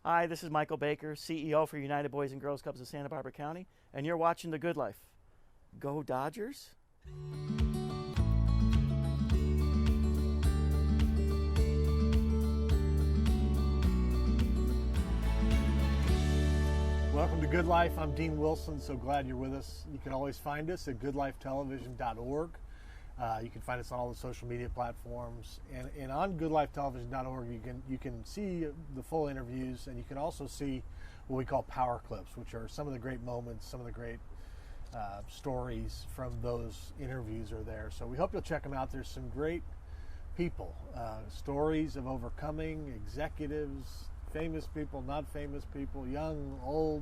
Hi, this is Michael Baker, CEO for United Boys and Girls Clubs of Santa Barbara County, and you're watching The Good Life. Go Dodgers! Welcome to Good Life. I'm Dean Wilson. So glad you're with us. You can always find us at goodlifetelevision.org. You can find us on all the social media platforms, and on goodlifetelevision.org you can see the full interviews, and you can also see what we call power clips, which are some of the great moments, some of the great stories from those interviews are there. So we hope you'll check them out. There's some great people, stories of overcoming, executives, famous people, not famous people, young, old,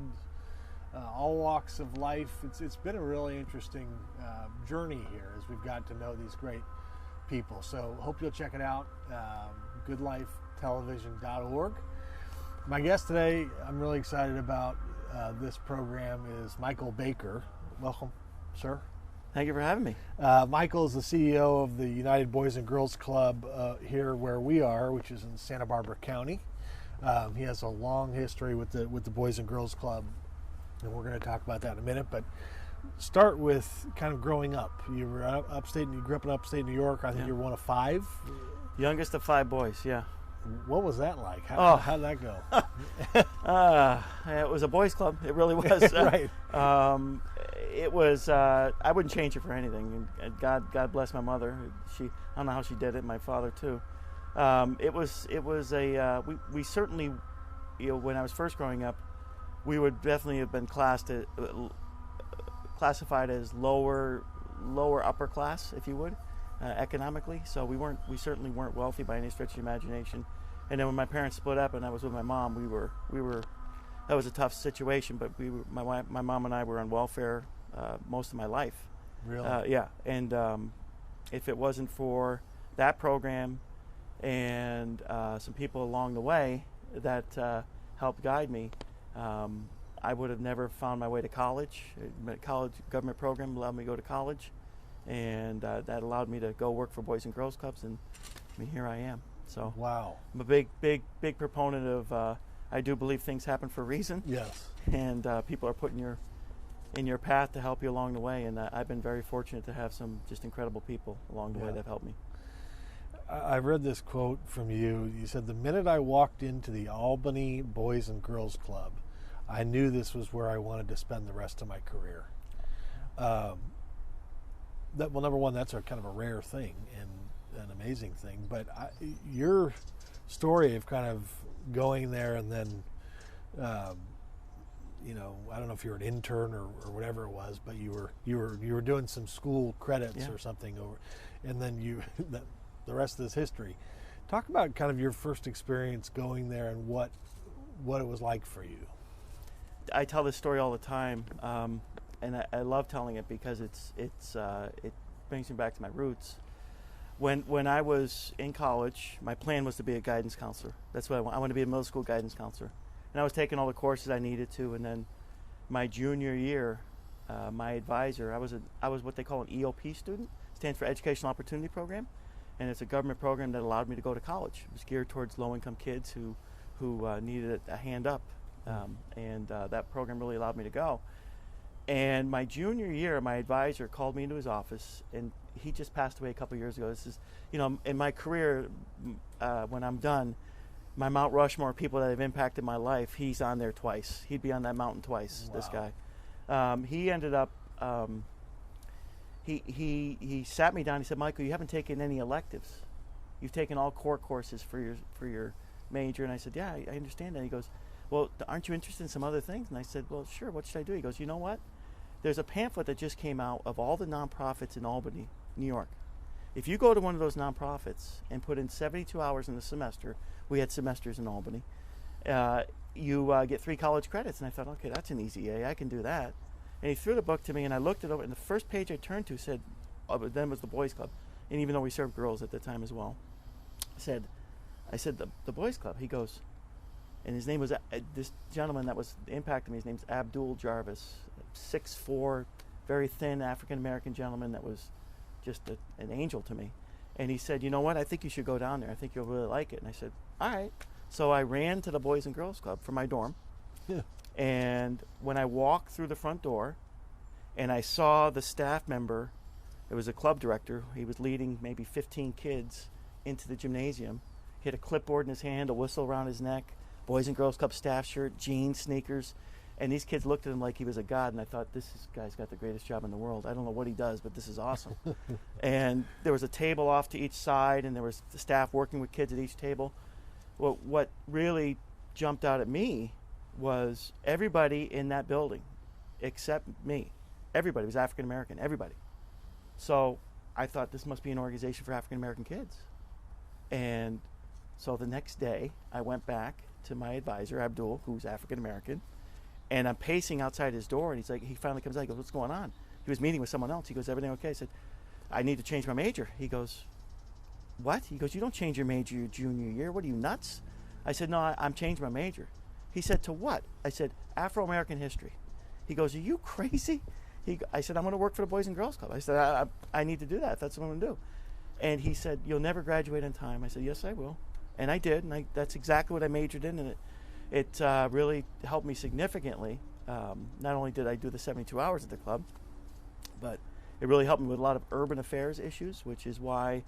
all walks of life. It's been a really interesting journey here as we've got to know these great people. So hope you'll check it out, goodlifetelevision.org. My guest today, I'm really excited about this program, is Michael Baker. Welcome, sir. Thank you for having me. Michael is the CEO of the United Boys and Girls Club here where we are, which is in Santa Barbara County. He has a long history with the Boys and Girls Club, and we're going to talk about that in a minute. But start with kind of growing up. You were upstate. You grew up in upstate New York. I think you're one of five. Youngest of five boys. Yeah. What was that like? How did that go? It was a boys' club. It really was. Right. It was. I wouldn't change it for anything. And God bless my mother. I don't know how she did it. My father too. It was a. We certainly, when I was first growing up, we would definitely have been classified as lower upper class, if you would, economically. So we certainly weren't wealthy by any stretch of the imagination. And then when my parents split up and I was with my mom, we were that was a tough situation. But my mom and I were on welfare most of my life. Really? Yeah. And if it wasn't for that program and some people along the way that helped guide me, I would have never found my way to college. Government program allowed me to go to college, and that allowed me to go work for Boys and Girls Clubs, and I mean, here I am. So wow. I'm a big proponent of, I do believe things happen for a reason. Yes. And people are put in your path to help you along the way, and I've been very fortunate to have some just incredible people along the way that have helped me. I read this quote from you. You said, "The minute I walked into the Albany Boys and Girls Club, I knew this was where I wanted to spend the rest of my career." Well, number one, that's a kind of a rare thing and an amazing thing. But your story of kind of going there and then, I don't know if you're an intern or whatever it was, but you were doing some school credits or something over, and then the rest of this history. Talk about kind of your first experience going there and what it was like for you. I tell this story all the time, and I love telling it because it brings me back to my roots. When I was in college, my plan was to be a guidance counselor. That's what I want. I want to be a middle school guidance counselor, and I was taking all the courses I needed to. And then my junior year, my advisor, I was what they call an EOP student. Stands for Educational Opportunity Program. And it's a government program that allowed me to go to college. It was geared towards low-income kids who needed a hand up, and that program really allowed me to go. And my junior year, my advisor called me into his office, and he just passed away a couple years ago. This is, in my career, when I'm done, my Mount Rushmore, people that have impacted my life, he's on there twice. He'd be on that mountain twice. Wow. This guy. He ended up. He sat me down. He said, "Michael, you haven't taken any electives. You've taken all core courses for your major." And I said, "Yeah, I understand that." He goes, "Well, aren't you interested in some other things?" And I said, "Well, sure. What should I do?" He goes, "You know what? There's a pamphlet that just came out of all the nonprofits in Albany, New York. If you go to one of those nonprofits and put in 72 hours in the semester, we had semesters in Albany, you get 3 college credits." And I thought, okay, that's an easy A. I can do that. And he threw the book to me, and I looked it over, and the first page I turned to said, then was the Boys Club. And even though we served girls at the time as well, I said, the Boys Club. He goes, and his name was, this gentleman that was impacting me, his name's Abdul Jarvis, 6'4", very thin African-American gentleman that was just an angel to me. And he said, "You know what, I think you should go down there. I think you'll really like it." And I said, "All right." So I ran to the Boys and Girls Club from my dorm. Yeah. And when I walked through the front door and I saw the staff member, it was a club director, he was leading maybe 15 kids into the gymnasium. He had a clipboard in his hand, a whistle around his neck, Boys and Girls Club staff shirt, jeans, sneakers. And these kids looked at him like he was a god, and I thought, guy's got the greatest job in the world. I don't know what he does, but this is awesome. And there was a table off to each side, and there was the staff working with kids at each table. Well, what really jumped out at me was everybody in that building, except me. Everybody was African American, everybody. So I thought this must be an organization for African American kids. And so the next day, I went back to my advisor, Abdul, who's African American, and I'm pacing outside his door, and he finally comes out, he goes, what's going on? He was meeting with someone else. He goes, everything okay? I said, I need to change my major. He goes, what? He goes, you don't change your major your junior year. What are you, nuts? I said, no, I'm changing my major. He said, to what? I said, Afro-American history. He goes, are you crazy? I said, I'm going to work for the Boys and Girls Club. I said, I need to do that if that's what I'm going to do. And he said, you'll never graduate on time. I said, yes, I will. And I did, and that's exactly what I majored in, and it really helped me significantly. Not only did I do the 72 hours at the club, but it really helped me with a lot of urban affairs issues, which is why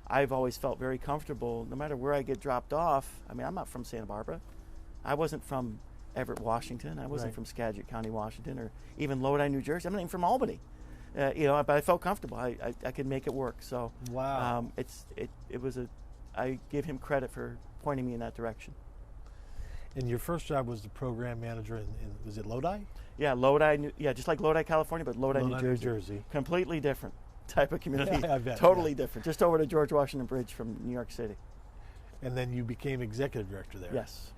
I've always felt very comfortable, no matter where I get dropped off. I mean, I'm not from Santa Barbara. I wasn't from Everett, Washington. I wasn't from Skagit County, Washington, or even Lodi, New Jersey. I'm not even from Albany. But I felt comfortable. I could make it work. So wow, I give him credit for pointing me in that direction. And your first job was the program manager in was it Lodi? Yeah, Lodi. Just like Lodi, California, but Lodi, New Jersey. Completely different type of community. Yeah, I bet, totally different. Just over to George Washington Bridge from New York City. And then you became executive director there. Yes.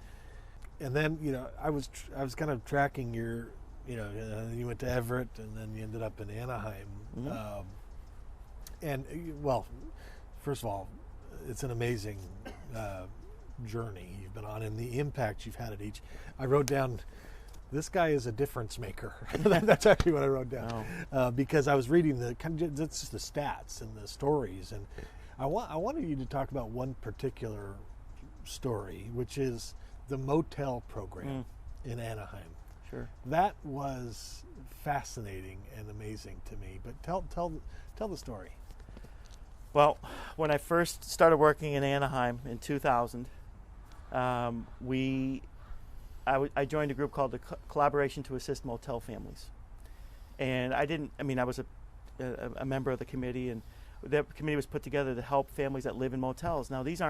And then I was kind of tracking your, you went to Everett, and then you ended up in Anaheim. Mm-hmm. First of all, it's an amazing journey you've been on, and the impact you've had at each. I wrote down, this guy is a difference maker. That's actually what I wrote down. Oh. Because I was reading that's just the stats and the stories, and I wanted you to talk about one particular story, which is the motel program in Anaheim. Sure. That was fascinating and amazing to me. But tell the story. Well, when I first started working in Anaheim in 2000, I joined a group called the Collaboration to Assist Motel Families. And I was a member of the committee, and the committee was put together to help families that live in motels. Now, this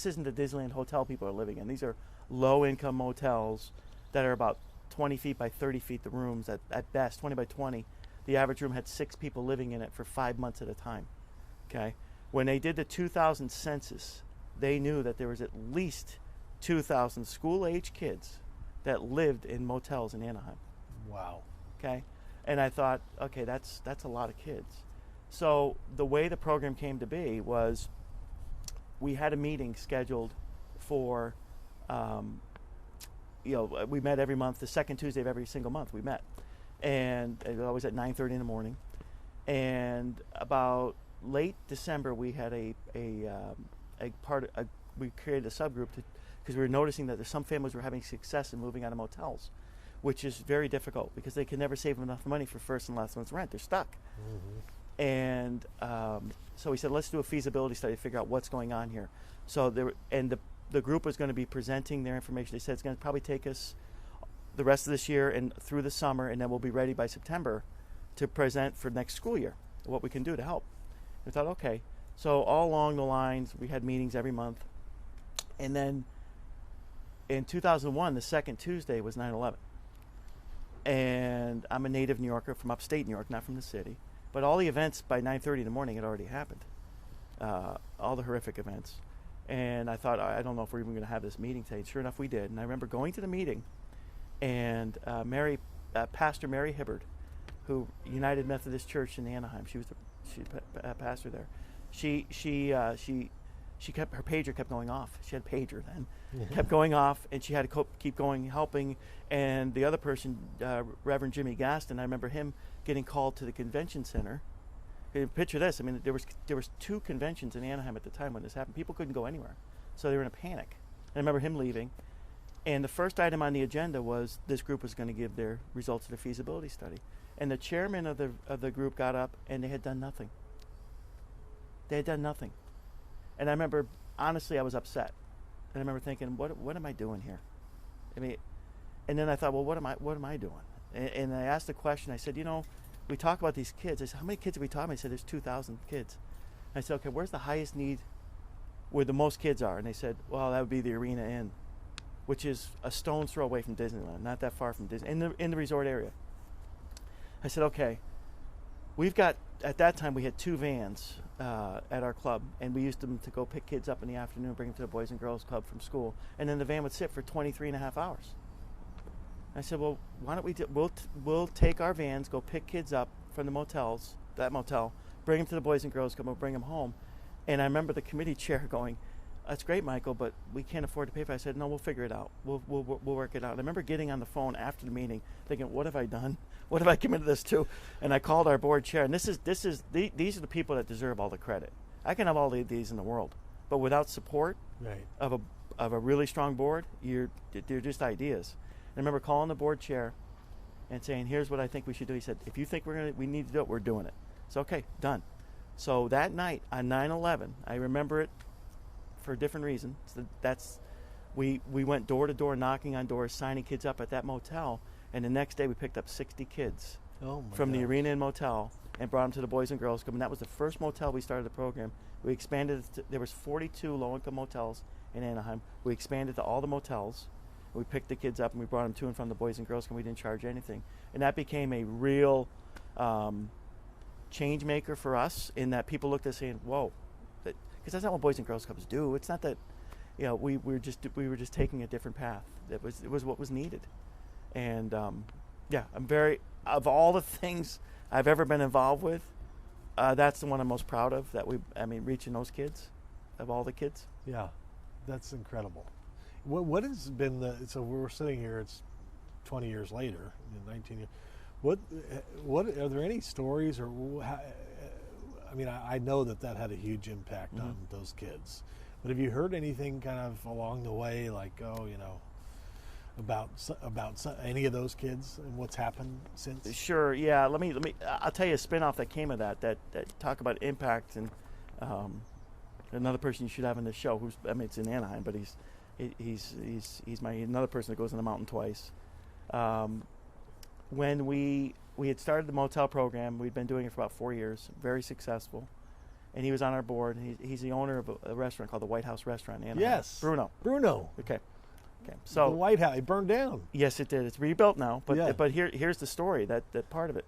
isn't the Disneyland hotel people are living in. These are low-income motels that are about 20 feet by 30 feet, the rooms, at best, 20 by 20. The average room had 6 people living in it for 5 months at a time. Okay? When they did the 2000 census, they knew that there was at least 2,000 school-age kids that lived in motels in Anaheim. Wow. Okay? And I thought, okay, that's a lot of kids. So the way the program came to be was we had a meeting scheduled for, we met every month, the second Tuesday of every single month we met. And it was always at 9:30 in the morning. And about late December, we had we created a subgroup because we were noticing that some families were having success in moving out of motels, which is very difficult because they can never save enough money for first and last month's rent. They're stuck. Mm-hmm. And so we said, let's do a feasibility study to figure out what's going on here. So the group was going to be presenting their information. They said it's going to probably take us the rest of this year and through the summer, and then we'll be ready by September to present for next school year what we can do to help. We thought, okay. So all along the lines, we had meetings every month. And then in 2001, the second Tuesday was 9/11. And I'm a native New Yorker from upstate New York, not from the city. But all the events by 9:30 in the morning had already happened. All the horrific events. And I thought, I don't know if we're even going to have this meeting today. Sure enough, we did. And I remember going to the meeting, and Pastor Mary Hibbard, who United Methodist Church in Anaheim, she was the pastor there. She kept, her pager kept going off. She had a pager then. Kept going off, and she had to keep going, helping. And the other person, Reverend Jimmy Gaston, I remember him getting called to the convention center. Picture this. I mean, there was 2 conventions in Anaheim at the time when this happened. People couldn't go anywhere, so they were in a panic. I remember him leaving. And the first item on the agenda was this group was going to give their results of their feasibility study. And the chairman of the group got up, and they had done nothing. They had done nothing. And I remember, honestly, I was upset. And I remember thinking, what am I doing here? I mean, and then I thought, well, what am I doing? And I asked the question. I said, we talk about these kids. I said, how many kids have we taught them? I said, there's 2,000 kids. I said, okay, where's the highest need where the most kids are? And they said, well, that would be the Arena Inn, which is a stone's throw away from Disneyland, not that far from Disney, in the resort area. I said, okay, we've got, at that time we had 2 vans at our club, and we used them to go pick kids up in the afternoon, bring them to the Boys and Girls Club from school, and then the van would sit for 23 and a half hours. I said, well, why don't we we'll take our vans, go pick kids up from the that motel, bring them to the Boys and Girls Club, we'll bring them home. And I remember the committee chair going, that's great, Michael, but we can't afford to pay for it. I said, no, we'll figure it out. We'll work it out. And I remember getting on the phone after the meeting thinking, what have I done? What have I committed this to? And I called our board chair, and these are the people that deserve all the credit. I can have all these in the world, but without support of a really strong board, they're just ideas. And I remember calling the board chair and saying, here's what I think we should do. He said, if you think we need to do it, we're doing it. So okay, done. So that night on 9/11, I remember it for a different reason. So we went door to door, knocking on doors, signing kids up at that motel, and the next day we picked up 60 kids from the Arena Inn Motel and brought them to the Boys and Girls Club. And that was the first motel we started the program. We expanded there was 42 low-income motels in Anaheim. We expanded to all the motels. We picked the kids up and we brought them to and from the Boys and Girls Club. We didn't charge anything, and that became a real change maker for us. In that people looked at us saying, "Whoa," because that's not what Boys and Girls Clubs do. It's not that, we were just taking a different path. It was what was needed, and I'm very, of all the things I've ever been involved with, that's the one I'm most proud of. Reaching those kids, of all the kids. Yeah, that's incredible. What has been so we're sitting here, it's 20 years later, 19 years. What are there any stories I know that had a huge impact on those kids, but have you heard anything kind of along the way, like, about any of those kids and what's happened since? Sure, yeah. I'll tell you a spin-off that came of that talk about impact, and another person you should have in this show it's in Anaheim, but he's another person that goes on the mountain twice. When we had started the motel program, we'd been doing it for about 4 years, very successful, and he was on our board. He's the owner of a restaurant called the White House Restaurant in Anaheim. Yes, Bruno. Okay. So the White House, it burned down. Yes, it did. It's rebuilt now, but yeah. Here's the story, that part of it.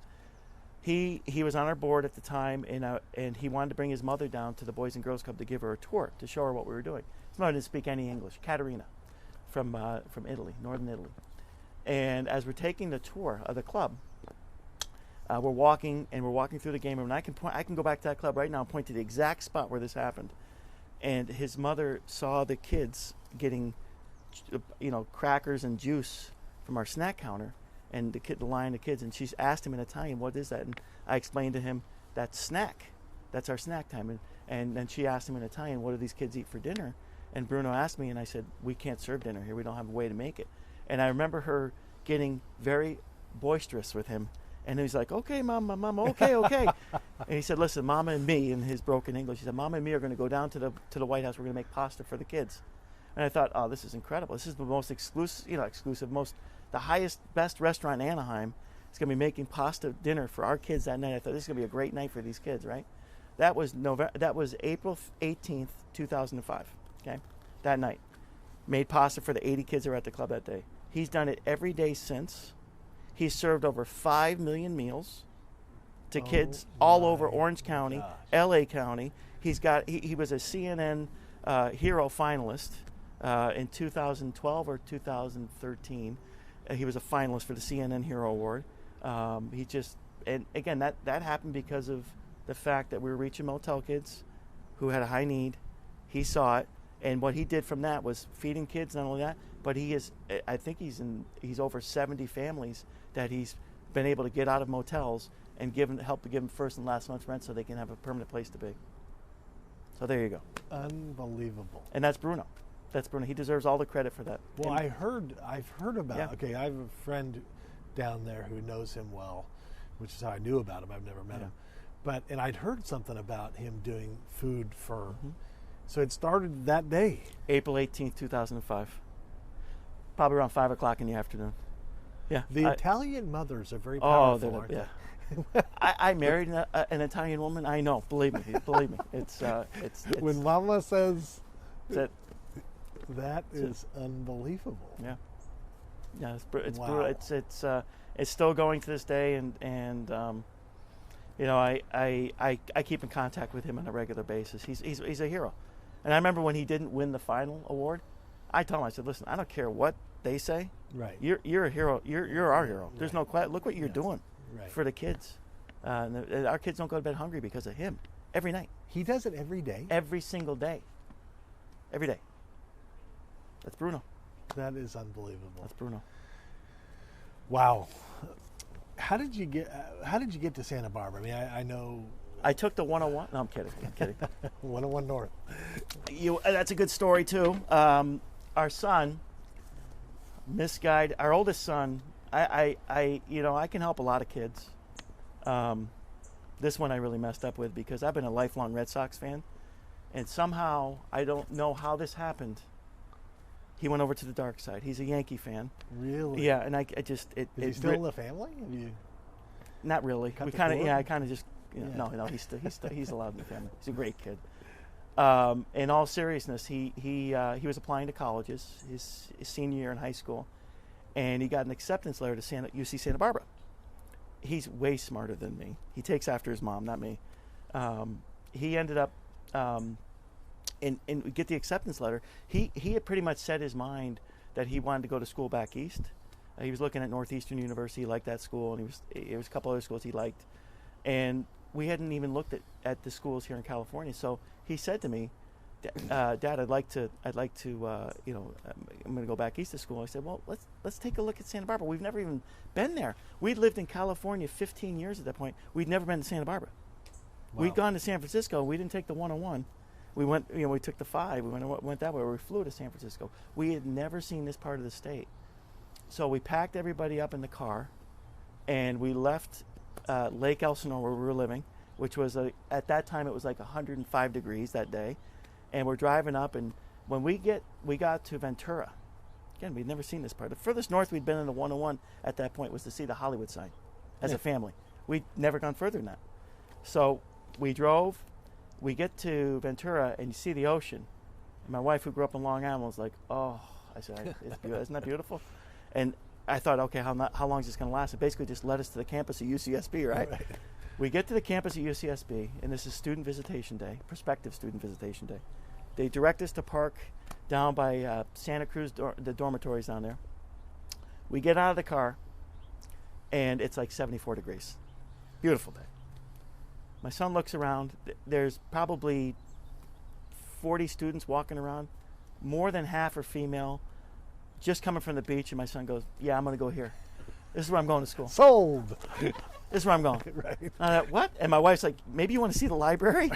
He was on our board at the time, and he wanted to bring his mother down to the Boys and Girls Club to give her a tour, to show her what we were doing. His mother didn't speak any English. Caterina, from Italy, northern Italy. And as we're taking the tour of the club, we're walking through the game room, and I can go back to that club right now and point to the exact spot where this happened. And his mother saw the kids getting, crackers and juice from our snack counter, and the line of kids, and she asked him in Italian, "What is that?" And I explained to him, "That's snack. That's our snack time." And then she asked him in Italian, "What do these kids eat for dinner?" And Bruno asked me, and I said, "We can't serve dinner here. We don't have a way to make it." And I remember her getting very boisterous with him, and he's like, "Okay, Mama, okay." And he said, "Listen, Mama and me," in his broken English, he said, "Mama and me are going to go down to the White House. We're going to make pasta for the kids." And I thought, "Oh, this is incredible. This is the most the highest, best restaurant in Anaheim. It's going to be making pasta dinner for our kids that night." I thought, this is going to be a great night for these kids, right? That was April 18th, 2005. Okay, that night, made pasta for the 80 kids that were at the club that day. He's done it every day since. He's served over 5 million meals to kids all over Orange County, LA County. He was a CNN Hero finalist in 2012 or 2013. He was a finalist for the CNN Hero Award. And again, that happened because of the fact that we were reaching motel kids who had a high need. He saw it, and what he did from that was feeding kids. Not only that, but I think he's over 70 families that he's been able to get out of motels and help to give them first and last month's rent so they can have a permanent place to be. So there you go. Unbelievable. And that's Bruno. That's Bruno. He deserves all the credit for that. Well, And I've heard about. Yeah. Okay, I have a friend down there who knows him well, which is how I knew about him. I've never met him, and I'd heard something about him doing food for. So it started that day, April 18th, 2005. Probably around 5 o'clock in the afternoon. Yeah. The Italian mothers are very Oh, powerful, aren't they? yeah. I married an Italian woman. I know. Believe me. Believe me. It's When Mama says that. that is unbelievable. Yeah. Yeah. It's Wow. brutal. It's still going to this day, and you know, I keep in contact with him on a regular basis. He's a hero. And I remember when he didn't win the final award, I told him, I said, listen, I don't care what they say. Right. You're a hero. You're our hero. There's no question. Look what you're doing for the kids. Our kids don't go to bed hungry because of him. Every night. He does it every day? Every single day. Every day. That's Bruno. That is unbelievable. That's Bruno. Wow. How did you get to Santa Barbara? I mean, I know I took the 101. No, I'm kidding. 101 North. That's a good story too. Our son, misguided. Our oldest son. I can help a lot of kids. This one I really messed up with because I've been a lifelong Red Sox fan, and somehow I don't know how this happened. He went over to the dark side. He's a Yankee fan. Really? Yeah, and I just Is he still in the family? Have you? Not really. Cut We the kind of cord? I kind of just Yeah. no. He's allowed in the family. He's a great kid. In all seriousness, he was applying to colleges his senior year in high school, and he got an acceptance letter to UC Santa Barbara. He's way smarter than me. He takes after his mom, not me. He ended up, and we get the acceptance letter. He had pretty much set his mind that he wanted to go to school back east. He was looking at Northeastern University. He liked that school, and there was a couple other schools he liked. And we hadn't even looked at the schools here in California. So he said to me, Dad, I'd like to, I'm going to go back east to school. I said, well, let's take a look at Santa Barbara. We've never even been there. We'd lived in California 15 years at that point. We'd never been to Santa Barbara. Wow. We'd gone to San Francisco. We didn't take the 101. We went, we took the 5. We went that way. We flew to San Francisco. We had never seen this part of the state. So we packed everybody up in the car, and we left Lake Elsinore, where we were living, which was at that time it was like 105 degrees that day, and we're driving up, and when we got to Ventura. Again, we'd never seen this part. The furthest north we'd been in the 101 at that point was to see the Hollywood sign as a family. We'd never gone further than that. So we drove, we get to Ventura, and you see the ocean. And my wife, who grew up in Long Island, was like, oh, I said, isn't that beautiful? And I thought, okay, how long is this going to last? It basically just led us to the campus of UCSB, right? We get to the campus of UCSB, and this is student visitation day, prospective student visitation day. They direct us to park down by Santa Cruz, the dormitories down there. We get out of the car, and it's like 74 degrees. Beautiful day. My son looks around. There's probably 40 students walking around. More than half are female, just coming from the beach, and my son goes, yeah, I'm going to go here. This is where I'm going to school. Sold. This is where I'm going. Right. I thought, what? And my wife's like, maybe you want to see the library?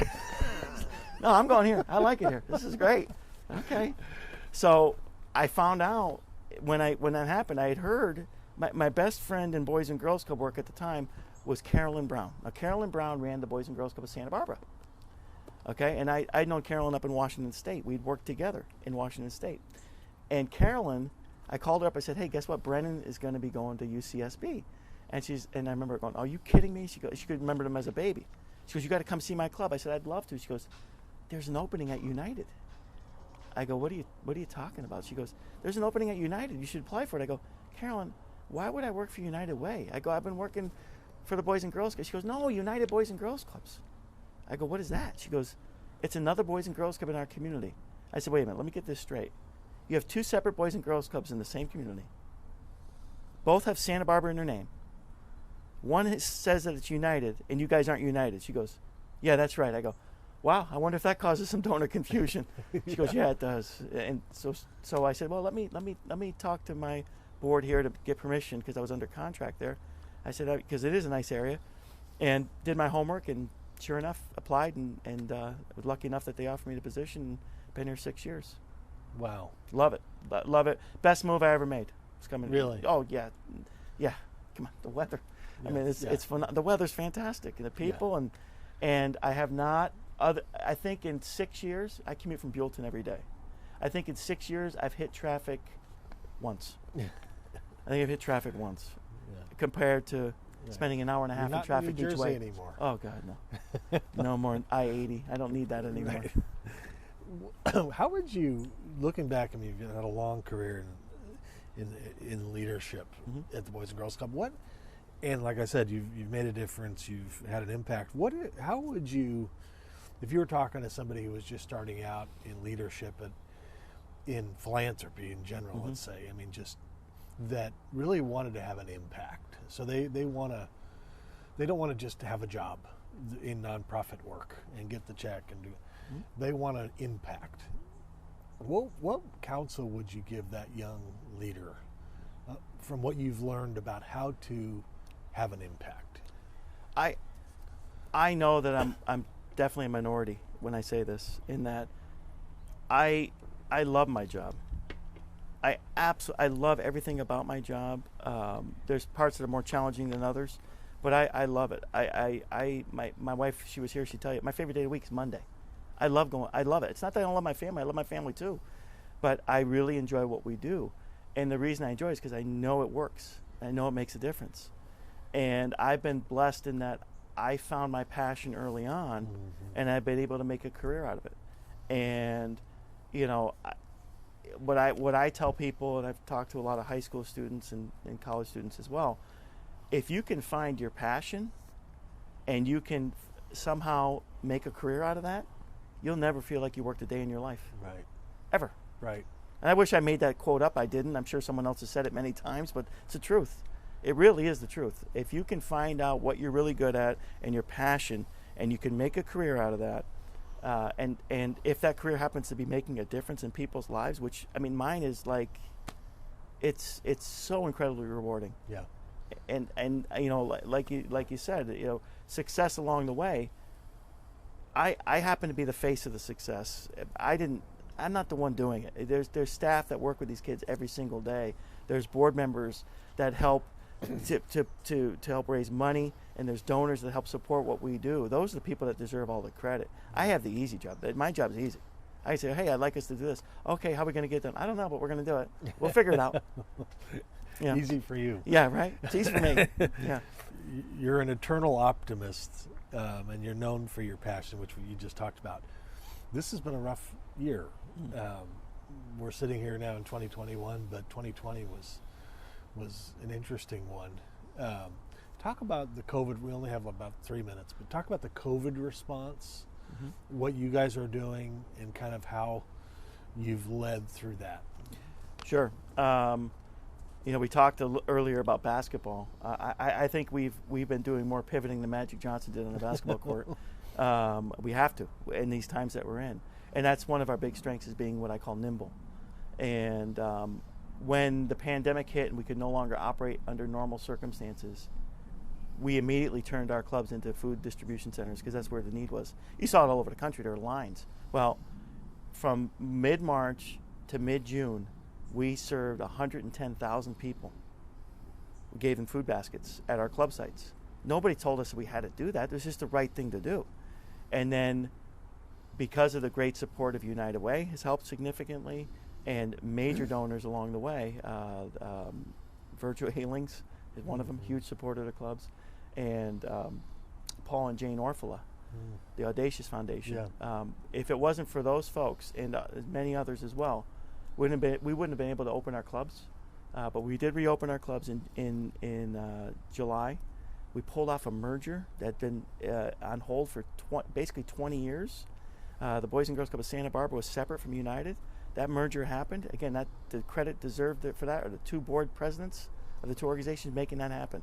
No, I'm going here. I like it here. This is great. Okay. So I found out when that happened, I had heard my best friend in Boys and Girls Club work at the time was Carolyn Brown. Now, Carolyn Brown ran the Boys and Girls Club of Santa Barbara. Okay, and I'd known Carolyn up in Washington State. We'd worked together in Washington State. And Carolyn, I called her up. I said, hey, guess what? Brennan is going to be going to UCSB. And I remember going, are you kidding me? She could remember him as a baby. She goes, you got to come see my club. I said, I'd love to. She goes, there's an opening at United. I go, what are you talking about? She goes, there's an opening at United. You should apply for it. I go, Carolyn, why would I work for United Way? I go, I've been working for the Boys and Girls Club. She goes, no, United Boys and Girls Clubs. I go, what is that? She goes, it's another Boys and Girls Club in our community. I said, wait a minute, let me get this straight. You have 2 separate Boys and Girls Clubs in the same community. Both have Santa Barbara in their name. One says that it's United, and you guys aren't United. She goes, yeah, that's right. I go, wow, I wonder if that causes some donor confusion. She goes, yeah, it does. And so I said, well, let me talk to my board here to get permission because I was under contract there. I said, because it is a nice area, and did my homework, and sure enough, applied, and was lucky enough that they offered me the position. And been here 6 years. Wow. Love it. Love it. Best move I ever made. It's coming. Really? Oh, yeah. Yeah. Come on. The weather. I mean, it's fun. The weather's fantastic. And the people and I have not, I think in 6 years, I commute from Buellton every day. I think in 6 years, I've hit traffic once. I think I've hit traffic once compared to spending an hour and a half in traffic each way. You're not in New Jersey anymore. Oh, God, no. No more I-80. I don't need that anymore. Right. How would you, looking back, I mean, you've had a long career in leadership at the Boys and Girls Club. And like I said, you've made a difference. You've had an impact. How would you, if you were talking to somebody who was just starting out in leadership in philanthropy in general, let's say, I mean, just that really wanted to have an impact. So they don't want to just have a job in nonprofit work and get the check and do. They want an impact. What counsel would you give that young leader from what you've learned about how to have an impact? I know that I'm definitely a minority when I say this, in that I love my job. I love everything about my job. There's parts that are more challenging than others, but I love it. My wife, she was here, she'd tell you, my favorite day of the week is Monday. I love it. It's not that I don't love my family. I love my family too. But I really enjoy what we do. And the reason I enjoy it is because I know it works. I know it makes a difference. And I've been blessed in that I found my passion early on, and I've been able to make a career out of it. And, you know, what I tell people, and I've talked to a lot of high school students and college students as well, if you can find your passion and you can somehow make a career out of that, you'll never feel like you worked a day in your life. Right. Ever. Right. And I wish I made that quote up. I didn't. I'm sure someone else has said it many times, but it's the truth. It really is the truth. If you can find out what you're really good at and your passion, and you can make a career out of that, and if that career happens to be making a difference in people's lives, which, I mean, mine is like, it's so incredibly rewarding. Yeah. And you know, like you said, you know, success along the way. I happen to be the face of the success. I'm not the one doing it. There's staff that work with these kids every single day. There's board members that help to help raise money, and there's donors that help support what we do. Those are the people that deserve all the credit. I have the easy job. My job is easy. I say, hey, I'd like us to do this. Okay, how are we going to get done? I don't know, but we're going to do it. We'll figure it out. Yeah. Easy for you. Yeah, right? It's easy for me. Yeah. You're an eternal optimist, and you're known for your passion, which you just talked about. This has been a rough year. We're sitting here now in 2021, but 2020 was an interesting one. Talk about the COVID. We only have about 3 minutes, but talk about the COVID response, what you guys are doing, and kind of how you've led through that. Sure. You know, we talked earlier about basketball. I think we've been doing more pivoting than Magic Johnson did on the basketball court. We have to in these times that we're in, and that's one of our big strengths, is being what I call nimble. And when the pandemic hit and we could no longer operate under normal circumstances, we immediately turned our clubs into food distribution centers, because that's where the need was. You saw it all over the country. There were lines. Well, from mid-March to mid-June, we served 110,000 people. We gave them food baskets at our club sites. Nobody told us we had to do that. It was just the right thing to do. And then, because of the great support of United Way has helped significantly, and major donors along the way, Virtue Healings is one of them, huge supporter of the clubs, and Paul and Jane Orfala, the Audacious Foundation. Yeah. If it wasn't for those folks, and many others as well, we wouldn't have been able to open our clubs. But we did reopen our clubs in July. We pulled off a merger that had been on hold for basically 20 years. The Boys and Girls Club of Santa Barbara was separate from United. That merger happened. Again, the credit deserved for that are the two board presidents of the two organizations making that happen.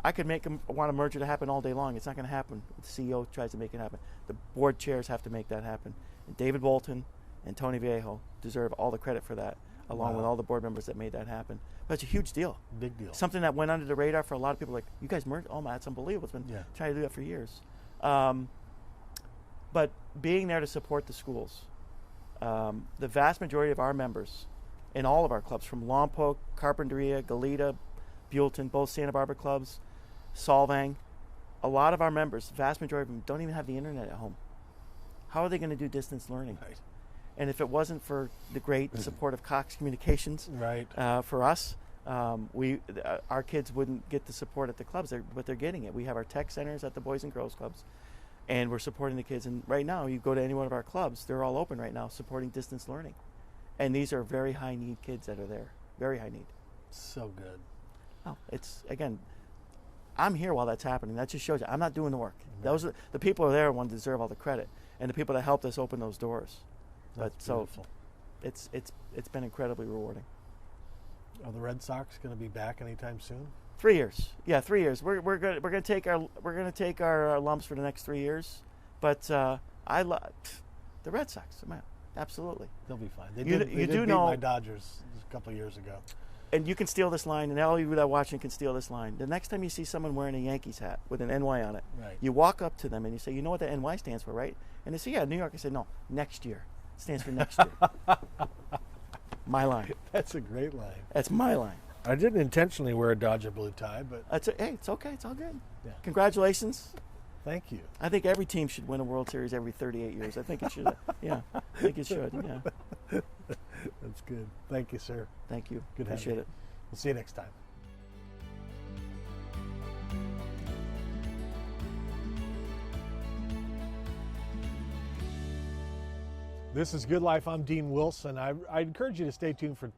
I could want a merger to happen all day long. It's not going to happen. The CEO tries to make it happen. The board chairs have to make that happen. And David Bolton and Tony Viejo deserve all the credit for that, along with all the board members that made that happen. But it's a huge deal. Big deal. Something that went under the radar for a lot of people. Like, you guys merged? Oh, man, that's unbelievable. It's been trying to do that for years. But being there to support the schools, the vast majority of our members in all of our clubs, from Lompoc, Carpinteria, Goleta, Buellton, both Santa Barbara clubs, Solvang, a lot of our members, the vast majority of them, don't even have the internet at home. How are they going to do distance learning? Right. And if it wasn't for the great support of Cox Communications, Right. For us, our kids wouldn't get the support at the clubs, but they're getting it. We have our tech centers at the Boys and Girls Clubs, and we're supporting the kids. And right now, you go to any one of our clubs, they're all open right now, supporting distance learning. And these are very high need kids that are there, very high need. So good. Oh, it's, again, I'm here while that's happening. That just shows you I'm not doing the work. Right. Those are the people who are there and deserve all the credit, and the people that helped us open those doors. That's But beautiful. so it's been incredibly rewarding. Are the Red Sox going to be back anytime soon? 3 years. Yeah, 3 years. We're gonna take our lumps for the next 3 years. But the Red Sox, man, absolutely. They'll be fine. They You did do beat know- my Dodgers a couple of years ago. And you can steal this line, and all of you that are watching can steal this line. The next time you see someone wearing a Yankees hat with an NY on it, Right. you walk up to them and you say, "You know what the NY stands for, right?" And they say, "Yeah, New York." I say, "No, next year. It stands for next year." My line. That's a great line. That's my line. I didn't intentionally wear a Dodger blue tie, but Hey, it's okay. It's all good. Yeah. Congratulations. thank you. I think every team should win a World Series every 38 years. I think it should. Yeah, I think it should. Yeah. That's good. Thank you, sir. Thank you. Good having Appreciate you. it. We'll see you next time. This is Good Life. I'm Dean Wilson. I encourage you to stay tuned for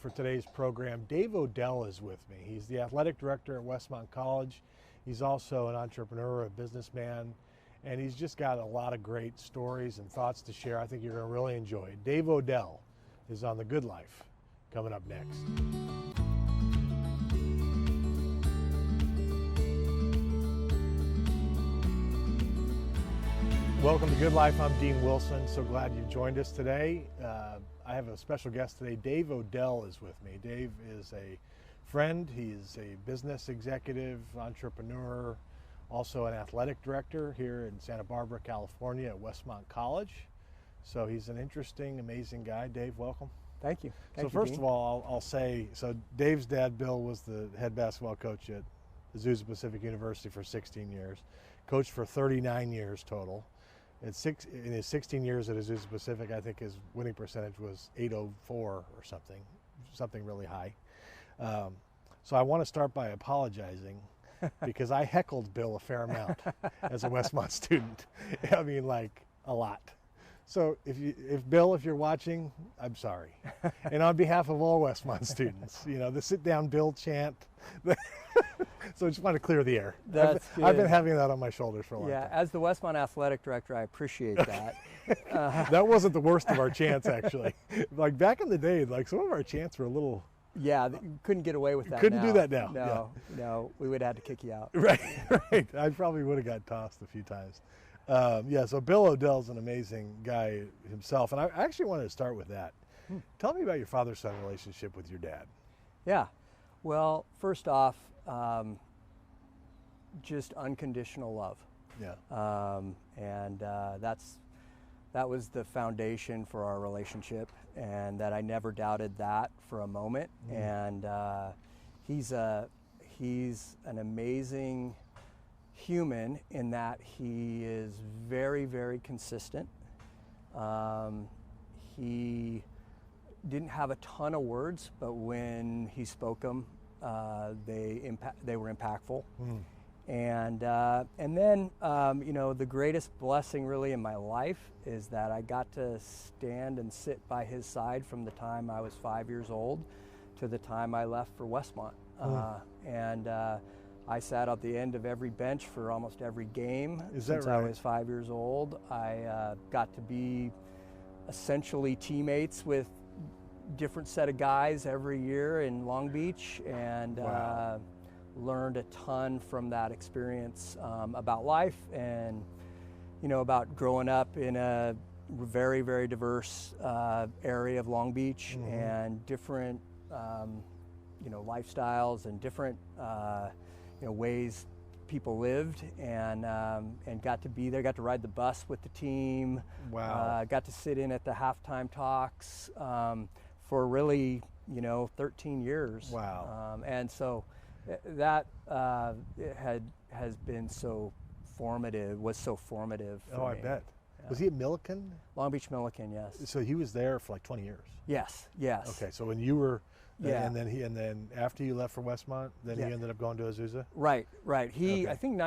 today's program. Dave Odell is with me. He's the athletic director at Westmont College. He's also an entrepreneur, a businessman, and he's just got a lot of great stories and thoughts to share. I think you're going to really enjoy it. Dave Odell is on The Good Life, coming up next. Welcome to Good Life. I'm Dean Wilson. So glad you joined us today. I have a special guest today. Dave Odell is with me. Dave is a friend. He's a business executive, entrepreneur, also an athletic director here in Santa Barbara, California at Westmont College. So he's an interesting, amazing guy. Dave, welcome. Thank you. So first of all, I'll say, so Dave's dad, Bill, was the head basketball coach at Azusa Pacific University for 16 years, coached for 39 years total. In his 16 years at Azusa Pacific, I think his winning percentage was .804 or something really high. So I want to start by apologizing because I heckled Bill a fair amount as a Westmont student. I mean, like a lot. So if Bill, if you're watching, I'm sorry. And on behalf of all Westmont students, the sit down Bill chant. So I just want to clear the air. That's I've been good. having that on my shoulders for a long Yeah, time. as the Westmont athletic director, I appreciate that. That wasn't the worst of our chants, actually. Like back in the day, like some of our chants were a little. Yeah, you couldn't get away with that. Couldn't now. do that now, No, we would have had to kick you out. Right. I probably would have got tossed a few times. So Bill Odell's an amazing guy himself, and I actually wanted to start with that. Tell me about your father-son relationship with your dad. Yeah. Well, first off, just unconditional love. Yeah. That was the foundation for our relationship, and that I never doubted that for a moment. And he's an amazing human in that he is very, very consistent. He didn't have a ton of words, but when he spoke them, they were impactful. And then the greatest blessing really in my life is that I got to stand and sit by his side from the time I was 5 years old to the time I left for Westmont. I sat at the end of every bench for almost every game since I was 5 years old. I got to be essentially teammates with different set of guys every year in Long Beach, and learned a ton from that experience about life and about growing up in a very, very diverse area of Long Beach, and different lifestyles and different ways people lived, and got to be there, got to ride the bus with the team. Wow. Got to sit in at the halftime talks for really, 13 years. Wow. And so that has been so formative, was so formative for me. I bet. Yeah. Was he at Milliken? Long Beach Milliken, yes. So he was there for like 20 years? Yes. Okay, so when you were, yeah. and then after you left for Westmont, then he ended up going to Azusa? Right. He, okay. I think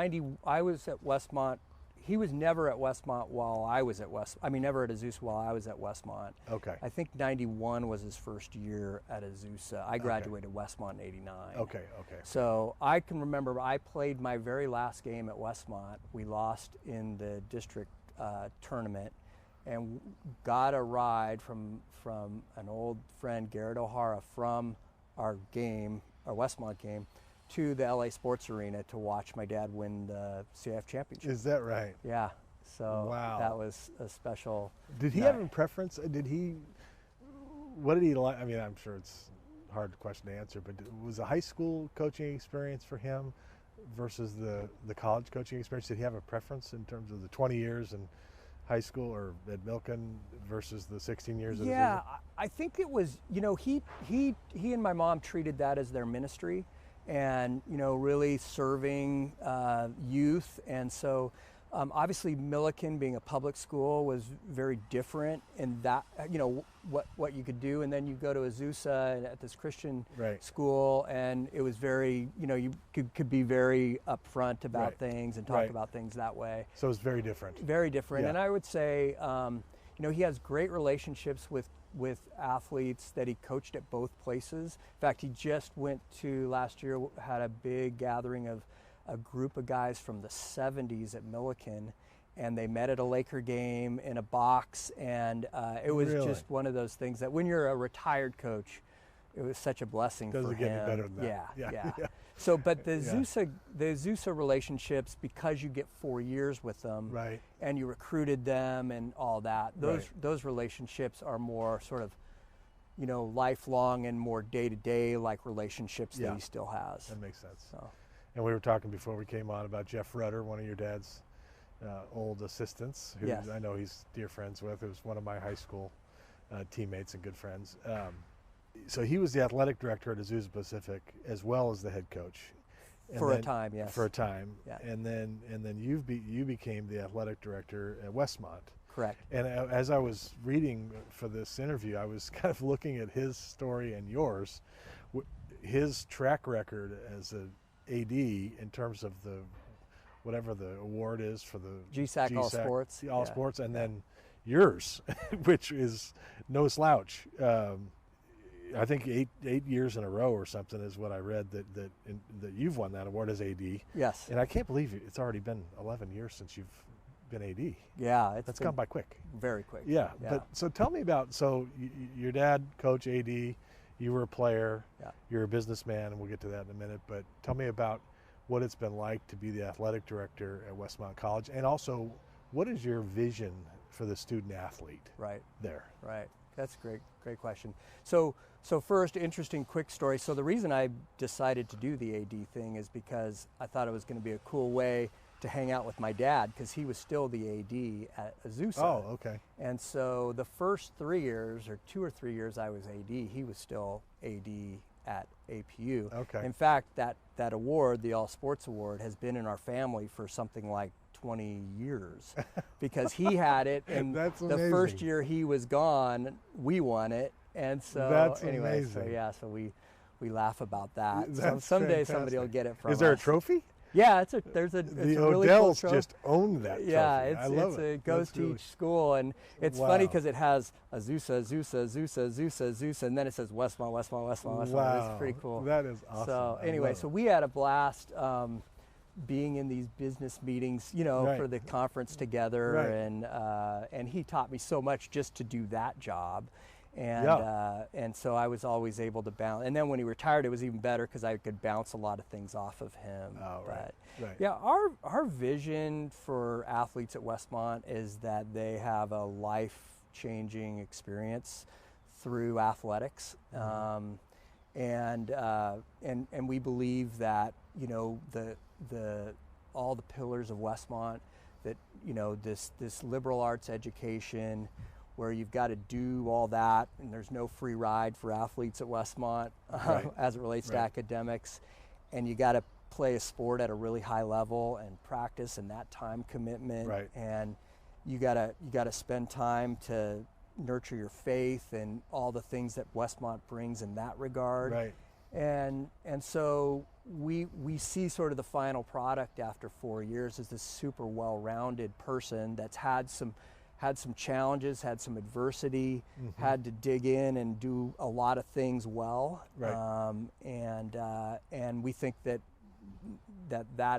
I was at Westmont. He was never at Westmont while I was at never at Azusa while I was at Westmont. Okay. I think 91 was his first year at Azusa. I graduated Westmont in 89. Okay. So I can remember I played my very last game at Westmont. We lost in the district tournament and got a ride from an old friend, Garrett O'Hara, from our Westmont game, to the LA Sports Arena to watch my dad win the CIF championship. Is that right? Yeah. So wow. That was a special. Did he have a preference? What did he like? I mean, I'm sure it's a hard question to answer, but was the high school coaching experience for him versus the college coaching experience? Did he have a preference in terms of the 20 years in high school or at Milken versus the 16 years? Yeah, I think it was, he and my mom treated that as their ministry, and really serving youth. And so obviously Milliken, being a public school, was very different in that, what you could do. And then you go to Azusa at this Christian school, and it was very, you could be very upfront about things and talk about things that way. So it's very different. Very different. Yeah. And I would say, he has great relationships with athletes that he coached at both places. In fact, he just went to, last year, had a big gathering of a group of guys from the 70s at Milliken, and they met at a Laker game in a box, and it was just one of those things that when you're a retired coach, it was such a blessing for him. Doesn't get any better than that. Yeah. So, but the Azusa relationships, because you get 4 years with them, and you recruited them and all that, those relationships are more sort of, lifelong and more day-to-day like relationships that he still has. That makes sense. So. And we were talking before we came on about Jeff Rudder, one of your dad's old assistants, who I know he's dear friends with. It was one of my high school teammates and good friends. So he was the athletic director at Azusa Pacific as well as the head coach. For a time, yes. For a time. Yeah. And then you became the athletic director at Westmont. Correct. And as I was reading for this interview, I was kind of looking at his story and yours. His track record as a AD in terms of whatever the award is for the GSAC All Sports. All Sports, and then yours, which is no slouch. I think eight years in a row or something is what I read that you've won that award as AD. Yes. And I can't believe it's already been 11 years since you've been AD. Yeah, that's gone by quick. Very quick. Yeah. But so tell me about your dad, coach, AD. You were a player, you're a businessman, and we'll get to that in a minute, but tell me about what it's been like to be the athletic director at Westmont College, and also what is your vision for the student athlete there? Right, that's a great question. So first, interesting quick story. So the reason I decided to do the AD thing is because I thought it was going to be a cool way to hang out with my dad, because he was still the AD at Azusa. Oh, okay. And so the first 3 years, or 2 or 3 years I was AD, he was still AD at APU. Okay. In fact, that award, the All Sports Award, has been in our family for something like 20 years, because he had it, and the first year he was gone, we won it. And so that's anyway, amazing. so we laugh about that. That's so someday fantastic. somebody will get it from us. Is there a trophy? Yeah, it's a really cool Odells trophy. just own that trophy. Yeah, it goes to each school, and it's funny because it has Azusa, and then it says Westmont. Wow, it's pretty cool. That is awesome. So anyway, so we had a blast being in these business meetings, for the conference together, and he taught me so much just to do that job. And so I was always able to bounce. And then when he retired, it was even better because I could bounce a lot of things off of him. Oh, right. Yeah, our vision for athletes at Westmont is that they have a life-changing experience through athletics, and we believe that the all the pillars of Westmont, that, you know, this liberal arts education where you've got to do all that, and there's no free ride for athletes at Westmont as it relates to academics, and you got to play a sport at a really high level and practice, and that time commitment, and you gotta spend time to nurture your faith and all the things that Westmont brings in that regard. And so we see sort of the final product after 4 years as this super well-rounded person that's had some challenges, had some adversity, had to dig in and do a lot of things well, and we think that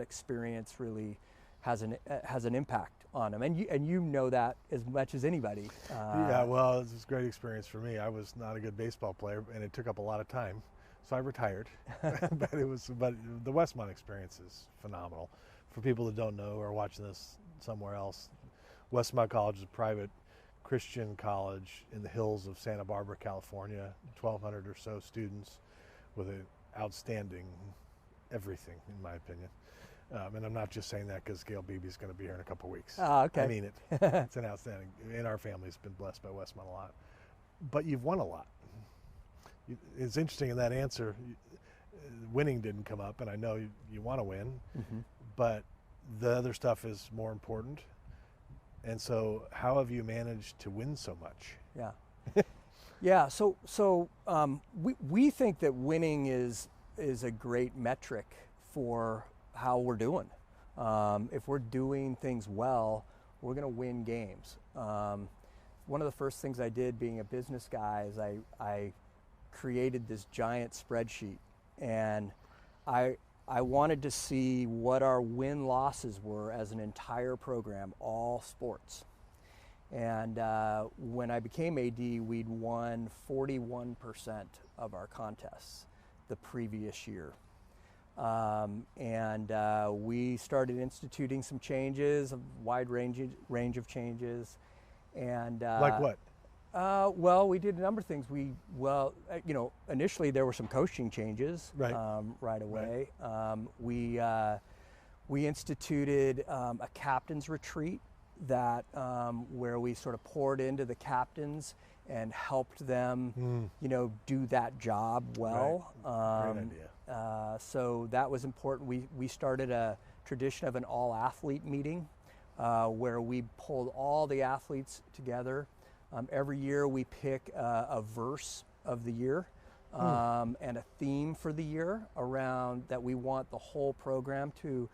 experience really has an impact on them, and you know that as much as anybody. Yeah, well, it's a great experience for me. I was not a good baseball player, and it took up a lot of time, so I retired. but the Westmont experience is phenomenal. For people that don't know or are watching this somewhere else, Westmont College is a private Christian college in the hills of Santa Barbara, California. 1,200 or so students with an outstanding everything, in my opinion. And I'm not just saying that because Gail Beebe's going to be here in a couple weeks. Oh, okay. I mean it. It's an outstanding. And our family's been blessed by Westmont a lot. But you've won a lot. It's interesting in that answer, winning didn't come up, and I know you want to win, but the other stuff is more important. And so how have you managed to win so much? Yeah. So we think that winning is a great metric for how we're doing. If we're doing things well, we're going to win games. One of the first things I did being a business guy is I created this giant spreadsheet, and I wanted to see what our win-losses were as an entire program, all sports. And when I became AD, we'd won 41% of our contests the previous year. We started instituting some changes, a wide range of changes. And like what? Well, we did a number of things. Initially there were some coaching changes right away. We instituted a captain's retreat that where we sort of poured into the captains and helped them, do that job well. Great idea. So that was important. We started a tradition of an all-athlete meeting where we pulled all the athletes together. Every year we pick a verse of the year and a theme for the year around that we want the whole program to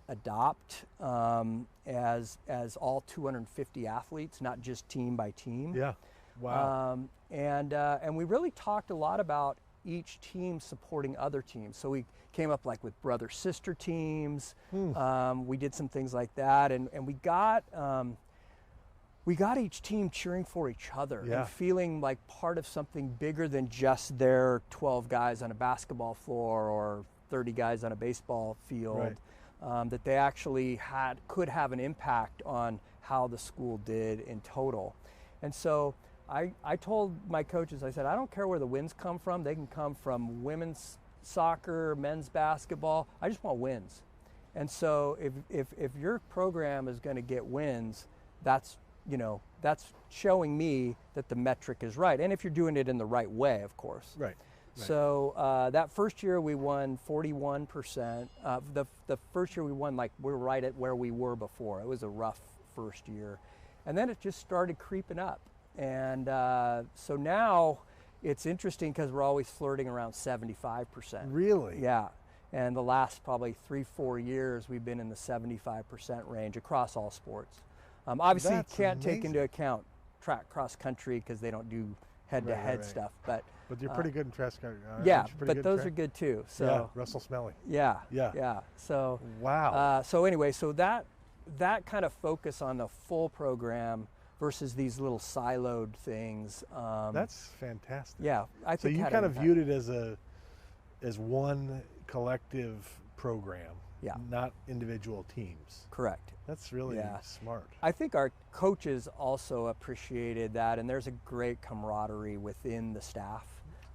adopt as all 250 athletes, not just team by team. Yeah. Wow. And we really talked a lot about each team supporting other teams. So we came up like with brother-sister teams. We did some things like that, and we got each team cheering for each other and feeling like part of something bigger than just their 12 guys on a basketball floor or 30 guys on a baseball field. That they actually could have an impact on how the school did in total. And so I told my coaches, I said, I don't care where the wins come from. They can come from women's soccer, men's basketball. I just want wins. And so if your program is going to get wins, that's showing me that the metric is right. And if you're doing it in the right way, of course. Right. So that first year we won 41%. The first year we won, like, we're right at where we were before. It was a rough first year. And then it just started creeping up. And so now it's interesting because we're always flirting around 75%. Really? Yeah. And the last probably 3-4 years we've been in the 75% range across all sports. Obviously you can't take into account track cross country because they don't do head-to-head stuff. But you're pretty good in track country. Yeah, but those are good too. So yeah, Russell Smelly. Yeah. So wow. So anyway, so that kind of focus on the full program versus these little siloed things. That's fantastic. Yeah, I think. So you kind of viewed it as one collective program, not individual teams. Correct. That's really smart. I think our coaches also appreciated that, and there's a great camaraderie within the staff.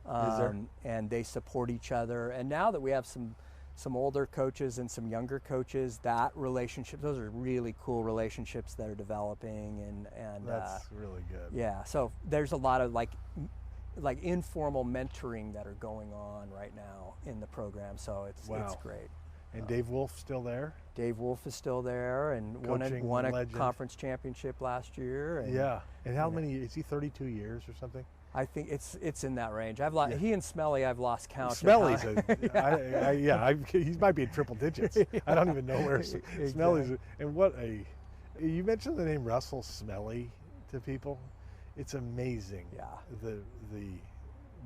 Is there? And they support each other. And now that we have some some older coaches and some younger coaches. That relationship, those are really cool relationships that are developing, and that's really good. Yeah, so there's a lot of like informal mentoring that are going on right now in the program. So it's great. And Dave Wolf still there? Dave Wolf is still there, and won a conference championship last year. And, yeah. And how many? Is he 32 years or something? I think it's in that range. He and Smelly, I've lost count. Smelly's he might be in triple digits. I don't even know where Smelly's. And you mentioned the name Russell Smelly to people. It's amazing. Yeah.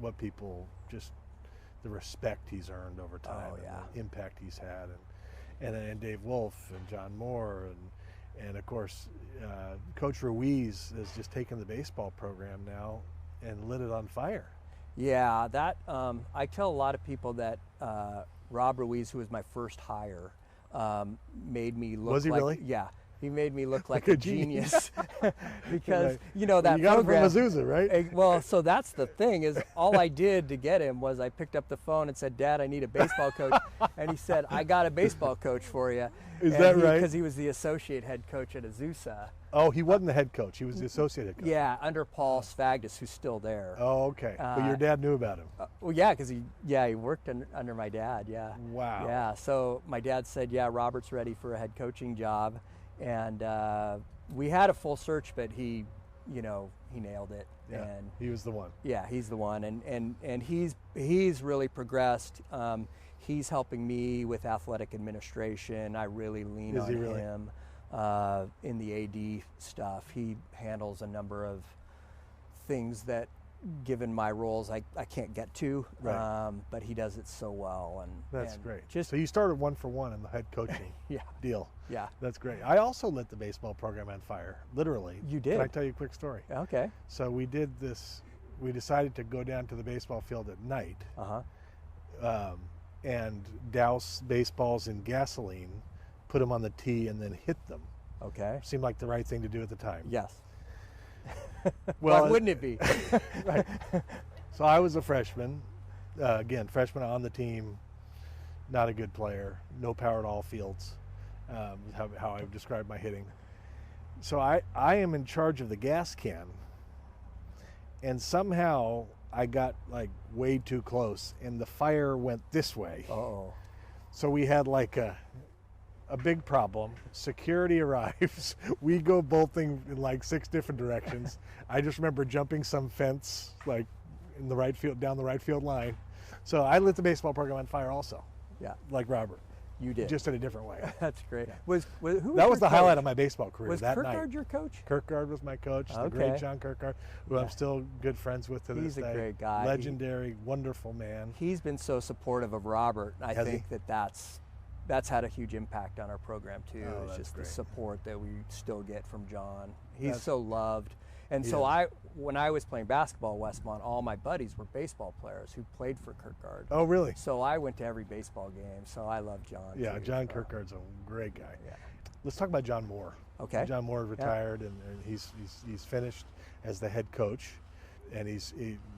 What people just, the respect he's earned over time, and the impact he's had, and Dave Wolf and John Moore and of course Coach Ruiz has just taken the baseball program now and lit it on fire. Yeah, that I tell a lot of people that Rob Ruiz, who was my first hire, made me look. Was he like, really? Yeah. He made me look like a genius because right. You know that you got program. Him from Azusa, right? Well, so that's the thing is all I did to get him was I picked up the phone and said, "Dad, I need a baseball coach," and he said, "I got a baseball coach for you." That right? Because he was the associate head coach at Azusa. Oh, he wasn't the head coach. He was the associate head coach. Yeah, under Paul Svagdis, who's still there. Oh, okay. But your dad knew about him. Well, yeah, because he worked under my dad. Yeah. Wow. Yeah. So my dad said, "Yeah, Robert's ready for a head coaching job," and we had a full search, but he nailed it. Yeah. And he was the one. Yeah, he's the one, and he's really progressed. He's helping me with athletic administration. I really lean on him. In the AD stuff. He handles a number of things that, given my roles, I can't get to, right. But he does it so well. That's great. So you started 1 for 1 in the head coaching deal. Yeah. That's great. I also lit the baseball program on fire, literally. You did? Can I tell you a quick story? Okay. So we did this, we decided to go down to the baseball field at night and douse baseballs in gasoline, put them on the tee, and then hit them. Okay. Seemed like the right thing to do at the time. Yes. Well, why wouldn't it be? Right. So I was a freshman. Again, freshman on the team, not a good player, no power at all fields, how I've described my hitting. So I am in charge of the gas can, and somehow I got like way too close, and the fire went this way. Uh-oh. So we had like a big problem. Security arrives. We go bolting in like 6 different directions. I just remember jumping some fence like in the right field, down the right field line. So I lit the baseball program on fire also. Yeah. Like Robert. You did. Just in a different way. That's great. Yeah. Who was that was the coach? highlight of my baseball career that night. Was Kirkgard your coach? Kirkgard was my coach. The great John Kirkgard, who I'm still good friends with to this day. He's a great guy. Legendary, wonderful man. He's been so supportive of Robert. I think that's had a huge impact on our program too. Oh, it's just great. the support that we still get from John. He's so loved. And so when I was playing basketball at Westmont, all my buddies were baseball players who played for Kirkgard. Oh, really? So I went to every baseball game. So I love John. Yeah, too. John Kirkgard's a great guy. Yeah. Let's talk about John Moore. Okay. John Moore retired, and he's finished as the head coach. And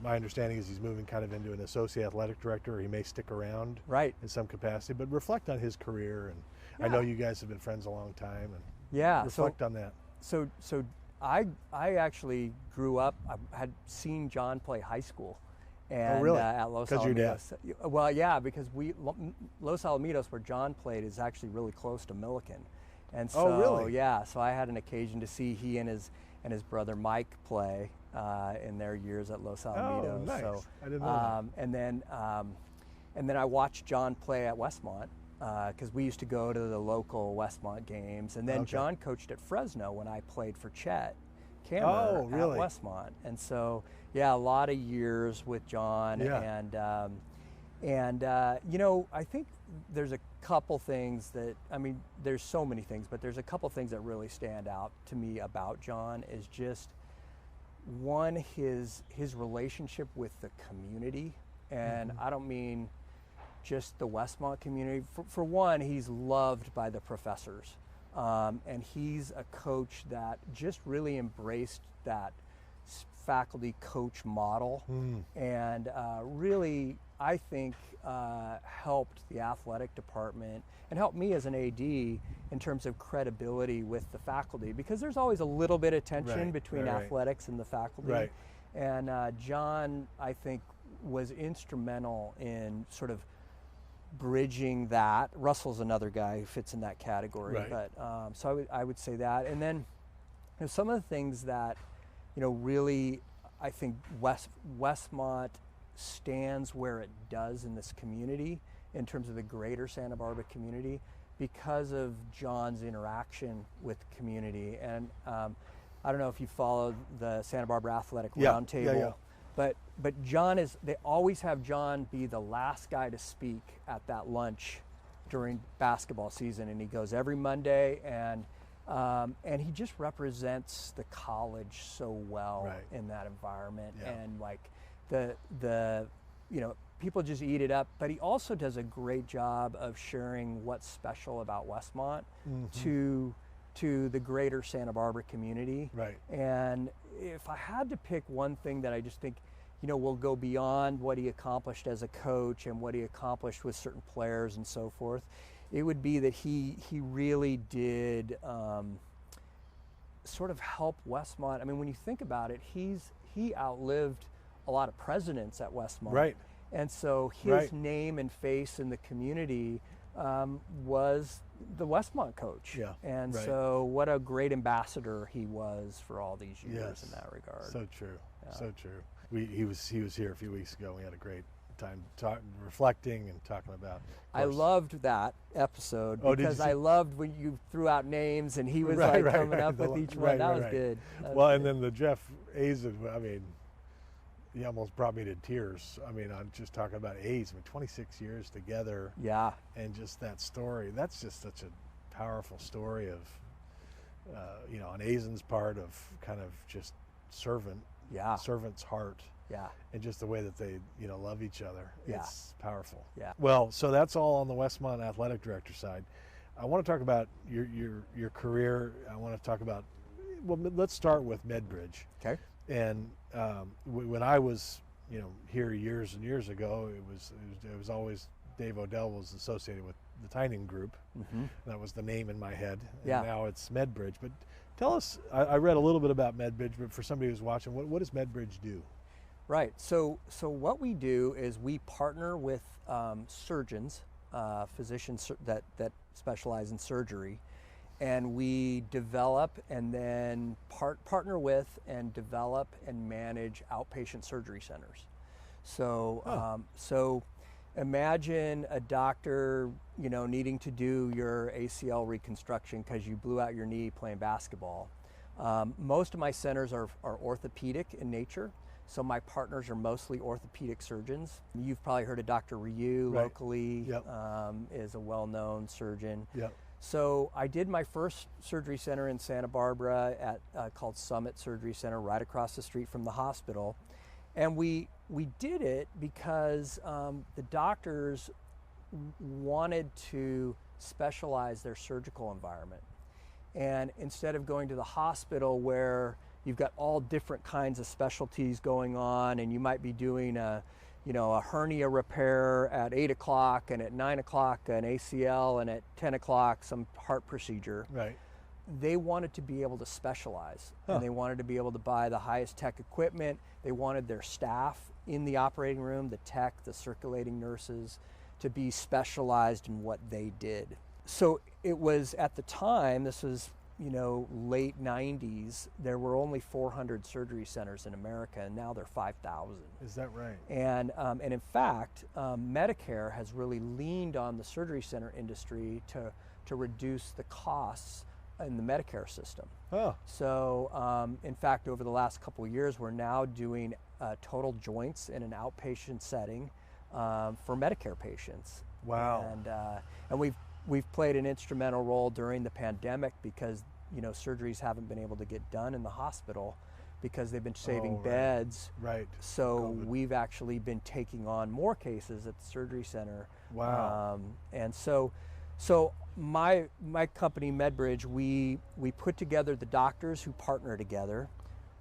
my understanding is he's moving kind of into an associate athletic director, or he may stick around in some capacity. But reflect on his career, and I know you guys have been friends a long time, and reflect on that. So I actually grew up. I had seen John play high school, and really? At Los Alamitos. Because your dad? Well, yeah, because Los Alamitos, where John played, is actually really close to Milliken, and so really? Yeah, so I had an occasion to see he and his brother Mike play in their years at Los Alamitos. Oh, nice. So, I didn't know that. And then I watched John play at Westmont because we used to go to the local Westmont games. And then John coached at Fresno when I played for Chet Kammer at Westmont. And so, a lot of years with John. Yeah. And I think there's a couple things that, there's so many things, but there's a couple things that really stand out to me about John is just, one, his relationship with the community. And I don't mean just the Westmont community. For one, he's loved by the professors. And he's a coach that just really embraced that faculty coach model and really I think helped the athletic department and helped me as an AD in terms of credibility with the faculty, because there's always a little bit of tension between athletics and the faculty. And John, I think, was instrumental in sort of bridging that. Russell's another guy who fits in that category, but so I would say that. And then some of the things that really I think Westmont stands where it does in this community in terms of the greater Santa Barbara community because of John's interaction with the community. And I don't know if you followed the Santa Barbara Athletic Roundtable, but John they always have John be the last guy to speak at that lunch during basketball season, and he goes every Monday, and he just represents the college so well in that environment, and like the people just eat it up. But he also does a great job of sharing what's special about Westmont to the greater Santa Barbara community. And if I had to pick one thing that I just think will go beyond what he accomplished as a coach and what he accomplished with certain players and so forth, it would be that he really did sort of help Westmont. I mean, when you think about it, he outlived a lot of presidents at Westmont, and so his name and face in the community was the Westmont coach. And so what a great ambassador he was for all these years in that regard. So true. So true. He was here a few weeks ago. We had a great time reflecting and talking about. I loved that episode because I loved when you threw out names and he was coming up with each one. That was good. And then the Jeff Azen, I mean, he almost brought me to tears. I mean, I'm just talking about A's. I mean, 26 years together. And just that story. That's just such a powerful story of, on Azen's part of kind of just servant's heart. And just the way that they, love each other. It's powerful. Well, so that's all on the Westmont athletic director side. I want to talk about your career. I want to talk about, let's start with Medbridge. And when I was, here years and years ago, it was always Dave Odell was associated with the Tynan Group. That was the name in my head. And now it's Medbridge. But tell us, I read a little bit about Medbridge, but for somebody who's watching, what does Medbridge do? So what we do is we partner with surgeons, physicians that specialize in surgery, and we develop and then partner with and develop and manage outpatient surgery centers. So imagine a doctor, needing to do your ACL reconstruction because you blew out your knee playing basketball. Most of my centers are orthopedic in nature. So my partners are mostly orthopedic surgeons. You've probably heard of Dr. Ryu locally, is a well-known surgeon. So I did my first surgery center in Santa Barbara at called Summit Surgery Center, right across the street from the hospital. And we did it because the doctors wanted to specialize their surgical environment. And instead of going to the hospital where you've got all different kinds of specialties going on, and you might be doing a hernia repair at 8 o'clock, and at 9 o'clock an ACL, and at 10 o'clock some heart procedure. They wanted to be able to specialize, and they wanted to be able to buy the highest tech equipment. They wanted their staff in the operating room, the tech, the circulating nurses, to be specialized in what they did. So it was, at the time, this was late 90s, there were only 400 surgery centers in America, and now there are 5,000. Is that right? And in fact, Medicare has really leaned on the surgery center industry to reduce the costs in the Medicare system. So in fact, over the last couple of years, we're now doing total joints in an outpatient setting for Medicare patients. And we've played an instrumental role during the pandemic because surgeries haven't been able to get done in the hospital because they've been saving beds. So we've actually been taking on more cases at the surgery center. And so my company Medbridge, we put together the doctors who partner together.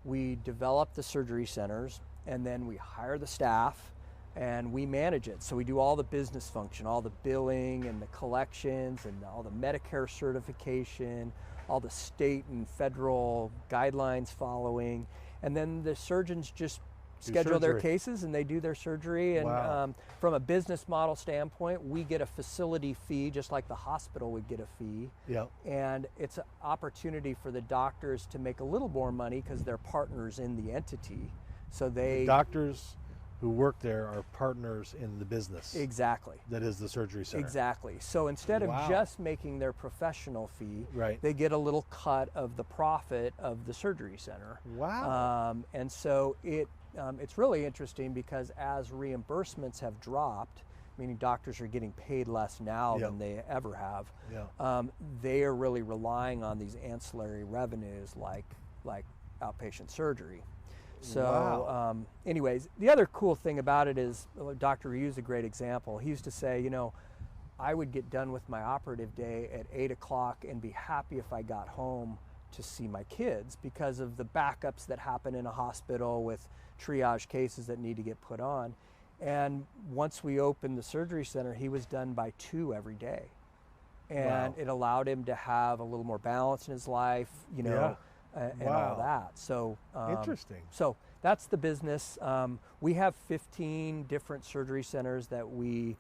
We develop the surgery centers, and then we hire the staff. and we manage it. So we do all the business function, all the billing and the collections and all the Medicare certification, all the state and federal guidelines following, and then the surgeons just schedule their cases and they do their surgery. And from a business model standpoint, we get a facility fee just like the hospital would get a fee. Yep. And it's an opportunity for the doctors to make a little more money because they're partners in the entity. So the doctors who work there are partners in the business. Exactly. That is the surgery center. Exactly. So instead of just making their professional fee, right, they get a little cut of the profit of the surgery center. Wow. And so it's really interesting because as reimbursements have dropped, meaning doctors are getting paid less now than they ever have, they are really relying on these ancillary revenues like outpatient surgery. So anyways, the other cool thing about it is, Dr. Ryu is a great example. He used to say, you know, I would get done with my operative day at 8 o'clock and be happy if I got home to see my kids because of the backups that happen in a hospital with triage cases that need to get put on. And once we opened the surgery center, he was done by 2 every day. And it allowed him to have a little more balance in his life, you know, and all that. So interesting. So that's the business. We have 15 different surgery centers that we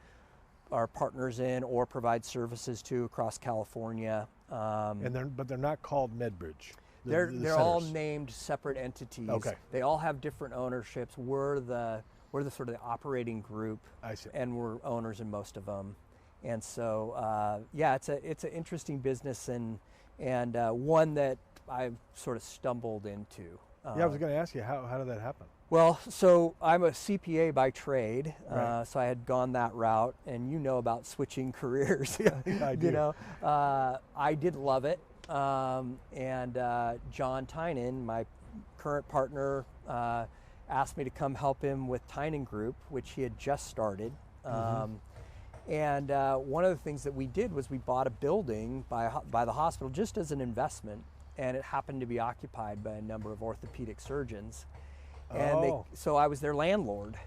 are partners in or provide services to across California. But they're not called Medbridge. They're all named separate entities. Okay. They all have different ownerships. We're the sort of the operating group. I see. And we're owners in most of them. And so it's an interesting business and one that I've sort of stumbled into. I was going to ask you, how did that happen? Well, so I'm a CPA by trade, Right. so I had gone that route, and you know about switching careers. I do. You know, I did love it, and John Tynan, my current partner, asked me to come help him with Tynan Group, which he had just started. And one of the things that we did was we bought a building by the hospital just as an investment, and it happened to be occupied by a number of orthopedic surgeons. And so I was their landlord,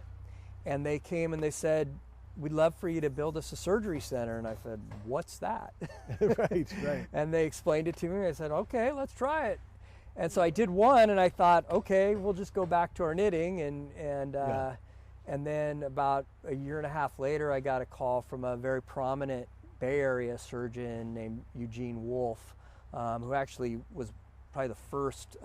and they came and they said, "We'd love for you to build us a surgery center." And I said, "What's that?" Right. And they explained it to me. I said, "Okay, let's try it." And so I did one, and I thought, "Okay, we'll just go back to our knitting." And then about a year and a half later, I got a call from a very prominent Bay Area surgeon named Eugene Wolf, who actually was probably the first.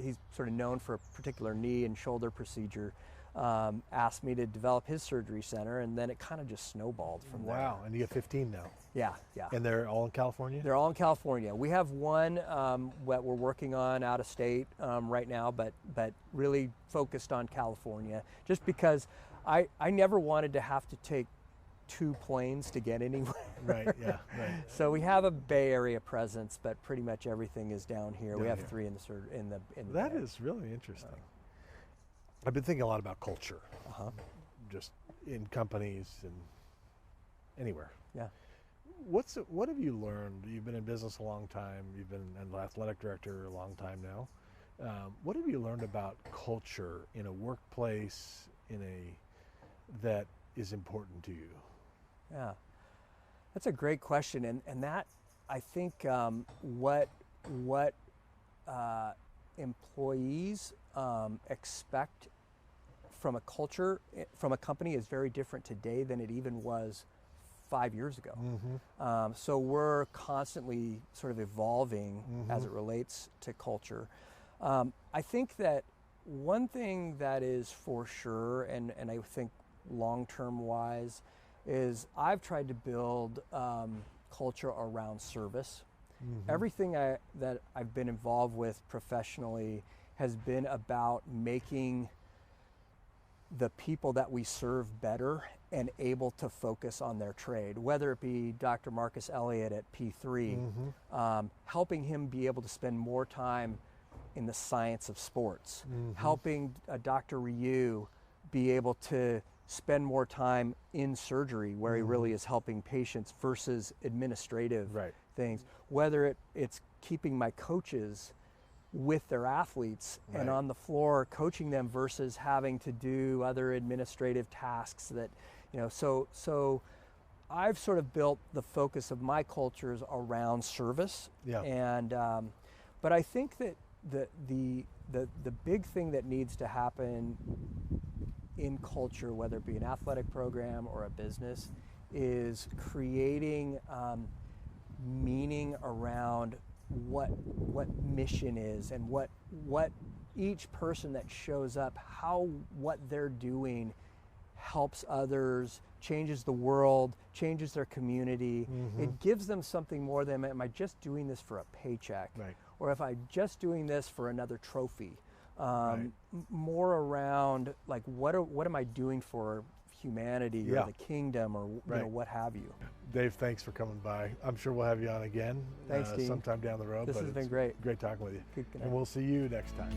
He's sort of known for a particular knee and shoulder procedure. Asked me to develop his surgery center, and then it kind of just snowballed from there. Wow, and you have 15 now. Yeah. And they're all in California? They're all in California. We have one that we're working on out of state right now, but really focused on California, just because I never wanted to have to take 2 planes to get anywhere. Right. So we have a Bay Area presence, but pretty much everything is down here. We have 3 in the That Bay. is really interesting. I've been thinking a lot about culture, just in companies and anywhere. Yeah. What have you learned? You've been in business a long time. You've been an athletic director a long time now. What have you learned about culture in a workplace that is important to you? Yeah, that's a great question, and that I think what employees expect from a culture, from a company, is very different today than it even was 5 years ago. So we're constantly sort of evolving as it relates to culture. I think that one thing that is for sure, and I think long-term wise, is I've tried to build culture around service. Everything that I've been involved with professionally has been about making the people that we serve better and able to focus on their trade, whether it be Dr. Marcus Elliott at P3, helping him be able to spend more time in the science of sports, helping Dr. Ryu be able to spend more time in surgery where he really is helping patients versus administrative things, whether it's keeping my coaches with their athletes and on the floor coaching them versus having to do other administrative tasks that, so I've sort of built the focus of my cultures around service. And but I think that the big thing that needs to happen in culture, whether it be an athletic program or a business, is creating meaning around what mission is, and what each person that shows up, how what they're doing helps others, changes the world, changes their community. It gives them something more than, am I just doing this for a paycheck? Or if I'm just doing this for another trophy? More around like, what am I doing for humanity or the kingdom, or what have you. Dave, thanks for coming by. I'm sure we'll have you on again sometime down the road. This has been great. Great talking with you. Good and we'll see you next time.